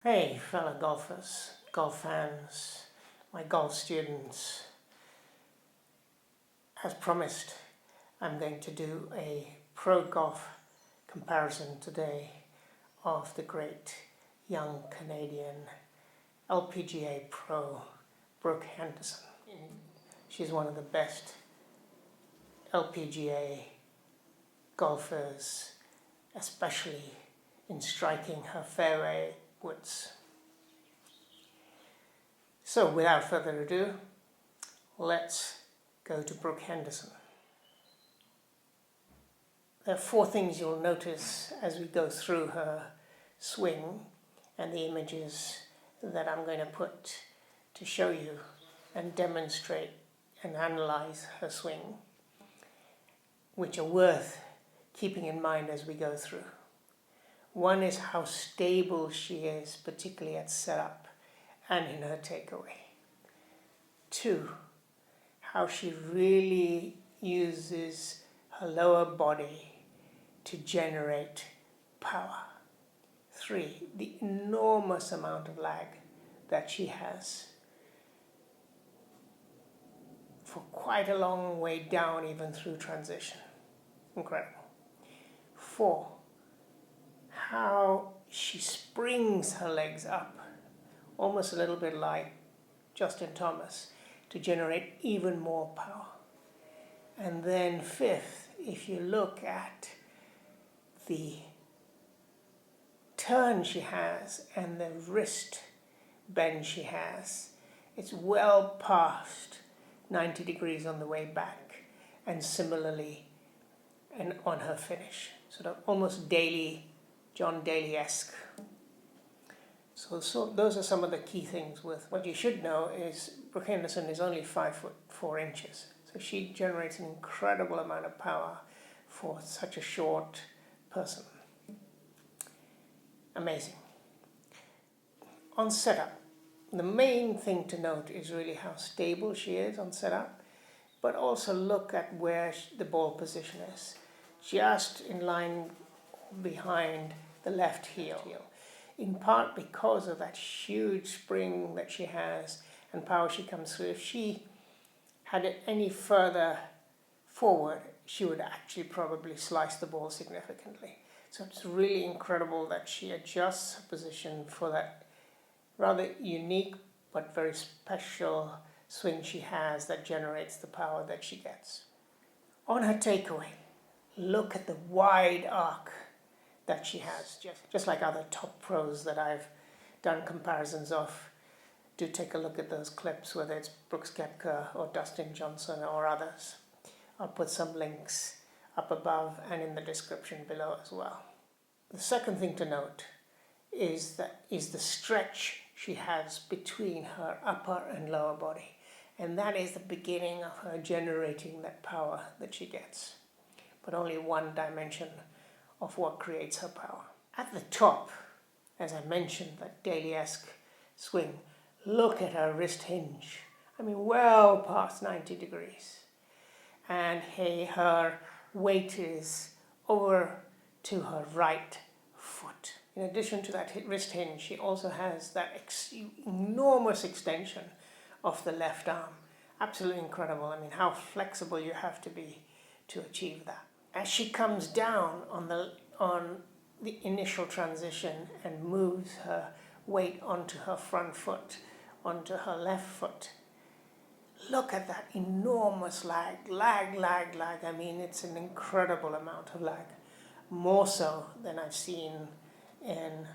Hey fellow golfers, golf fans, my golf students. As promised, I'm going to do a pro golf comparison today of the great young Canadian LPGA pro Brooke Henderson. She's one of the best LPGA golfers, especially in striking her fairway woods. So without further ado, let's go to Brooke Henderson. There are four things you'll notice as we go through her swing and the images that I'm going to put to show you and demonstrate and analyze her swing, which are worth keeping in mind as we go through. One is how stable she is, particularly at setup and in her takeaway. Two, how she really uses her lower body to generate power. Three, the enormous amount of lag that she has for quite a long way down, even through transition. Incredible. Four, how she springs her legs up, almost a little bit like Justin Thomas, to generate even more power. And then fifth, if you look at the turn she has and the wrist bend she has, it's well past 90 degrees on the way back, and similarly and on her finish, sort of almost John Daly-esque. So those are some of the key things. With what you should know is Brooke Henderson is only 5'4". So she generates an incredible amount of power for such a short person. Amazing. On setup, the main thing to note is really how stable she is on setup, but also look at where the ball position is. Just in line behind the left heel, in part because of that huge spring that she has and power she comes through. If she had it any further forward, she would actually probably slice the ball significantly. So it's really incredible that she adjusts her position for that rather unique but very special swing she has that generates the power that she gets. On her takeaway, look at the wide arc that she has, just like other top pros that I've done comparisons of. Do take a look at those clips, whether it's Brooks Koepka or Dustin Johnson or others. I'll put some links up above and in the description below as well. The second thing to note is the stretch she has between her upper and lower body, and that is the beginning of her generating that power that she gets, but only one dimension of what creates her power. At the top, as I mentioned, that Daly-esque swing, look at her wrist hinge. I mean, well past 90 degrees. And her weight is over to her right foot. In addition to that wrist hinge, she also has that enormous extension of the left arm. Absolutely incredible. I mean, how flexible you have to be to achieve that. As she comes down on the initial transition and moves her weight onto her front foot, onto her left foot, look at that enormous lag. I mean, it's an incredible amount of lag, more so than I've seen in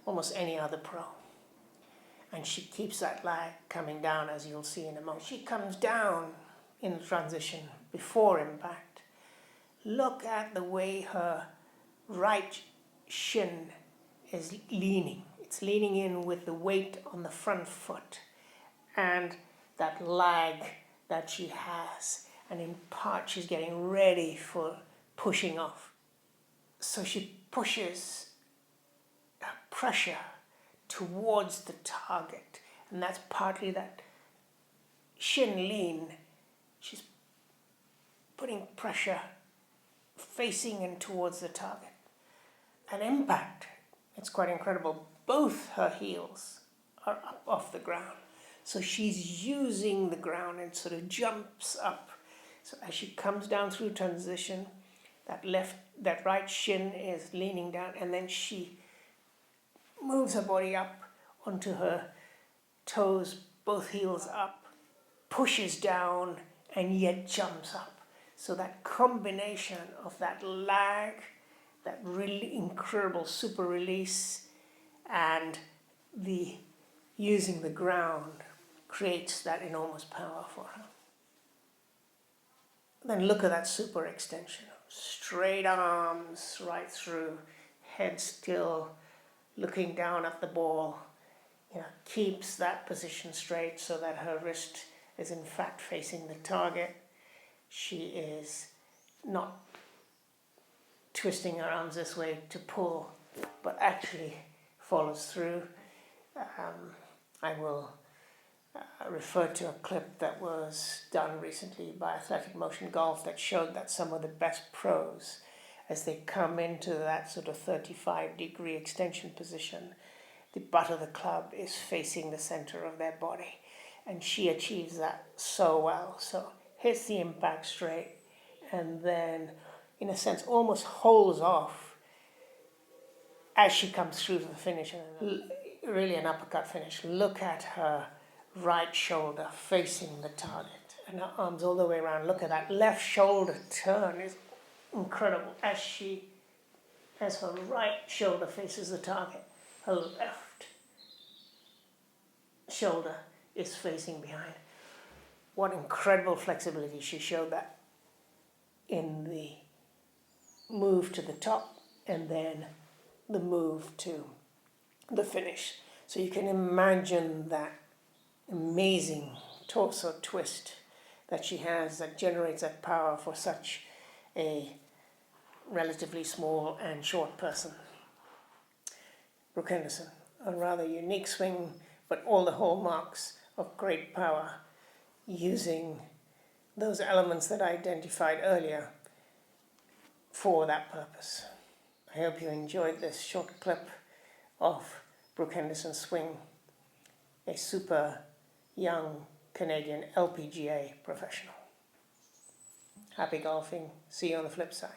almost any other pro. And she keeps that lag coming down, as you'll see in a moment. She comes down in the transition before impact. Look at the way her right shin is leaning. It's leaning in with the weight on the front foot and that lag that she has. And in part, she's getting ready for pushing off. So she pushes her pressure towards the target. And that's partly that shin lean. She's putting pressure facing in towards the target. An impact, it's quite incredible. both her heels are up off the ground. So she's using the ground and sort of jumps up. So as she comes down through transition, that right shin is leaning down, and then she moves her body up onto her toes, both heels up, pushes down, and yet jumps up. So that combination of that lag, that really incredible super release, and the using the ground creates that enormous power for her. Then look at that super extension. Straight arms right through, head still, looking down at the ball. Keeps that position straight so that her wrist is in fact facing the target. She is not twisting her arms this way to pull, but actually follows through. I will refer to a clip that was done recently by Athletic Motion Golf that showed that some of the best pros, as they come into that sort of 35-degree extension position, the butt of the club is facing the center of their body. And she achieves that so well. So hits the impact straight and then, in a sense, almost holds off as she comes through to the finish. And really an uppercut finish. Look at her right shoulder facing the target and her arms all the way around. Look at that left shoulder turn is incredible as her right shoulder faces the target. Her left shoulder is facing behind. What incredible flexibility she showed that in the move to the top and then the move to the finish. So you can imagine that amazing torso twist that she has that generates that power for such a relatively small and short person. Brooke Henderson, a rather unique swing, but all the hallmarks of great power, using those elements that I identified earlier for that purpose. I hope you enjoyed this short clip of Brooke Henderson's swing, a super young Canadian LPGA professional. Happy golfing. See you on the flip side.